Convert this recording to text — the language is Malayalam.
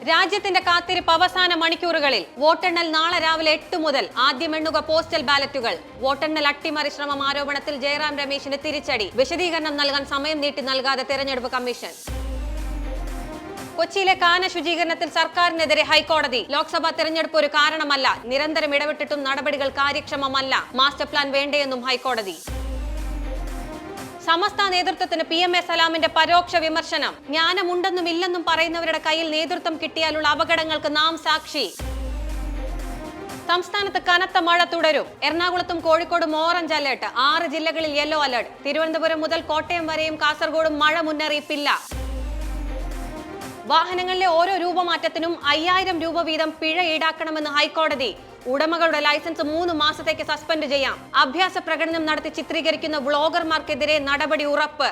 രാജ്യത്തിന്റെ കാത്തിരിപ്പ് അവസാന മണിക്കൂറുകളിൽ. വോട്ടെണ്ണൽ നാളെ രാവിലെ 8 മുതൽ. ആദ്യം എണ്ണുക പോസ്റ്റൽ ബാലറ്റുകൾ. വോട്ടെണ്ണൽ അട്ടിമറി ശ്രമം ആരോപണത്തിൽ ജയറാം രമേശിന് തിരിച്ചടി. വിശദീകരണം നൽകാൻ സമയം നീട്ടി നൽകാതെ തെരഞ്ഞെടുപ്പ് കമ്മീഷൻ. കൊച്ചിയിലെ കാന ശുചീകരണത്തിൽ സർക്കാരിനെതിരെ ഹൈക്കോടതി. ലോക്സഭാ തെരഞ്ഞെടുപ്പ് ഒരു കാരണമല്ല. നിരന്തരം ഇടപെട്ടിട്ടും നടപടികൾ കാര്യക്ഷമമല്ല. മാസ്റ്റർ പ്ലാൻ വേണ്ടേയെന്നും ഹൈക്കോടതി. സമസ്ത നേതൃത്വത്തിന് PMA സലാമിന്റെ പരോക്ഷ വിമർശനം. ജ്ഞാനമുണ്ടെന്നും ഇല്ലെന്നും പറയുന്നവരുടെ കയ്യിൽ നേതൃത്വം കിട്ടിയാലുള്ള അപകടങ്ങൾക്ക് നാം സാക്ഷി. സംസ്ഥാനത്ത് കനത്ത മഴ തുടരും. എറണാകുളത്തും കോഴിക്കോടും ഓറഞ്ച് അലർട്ട്. 6 ജില്ലകളിൽ യെല്ലോ അലർട്ട്. തിരുവനന്തപുരം മുതൽ കോട്ടയം വരെയും കാസർഗോഡും മഴ മുന്നറിയിപ്പില്ല. വാഹനങ്ങളിലെ ഓരോ രൂപമാറ്റത്തിനും 5000 രൂപ വീതം പിഴ ഈടാക്കണമെന്ന് ഹൈക്കോടതി. ഉടമകളുടെ ലൈസൻസ് 3 മാസത്തേക്ക് സസ്പെൻഡ് ചെയ്യാം. അഭ്യാസ പ്രകടനം നടത്തി ചിത്രീകരിക്കുന്ന വ്ളോഗർമാർക്കെതിരെ നടപടി ഉറപ്പ്.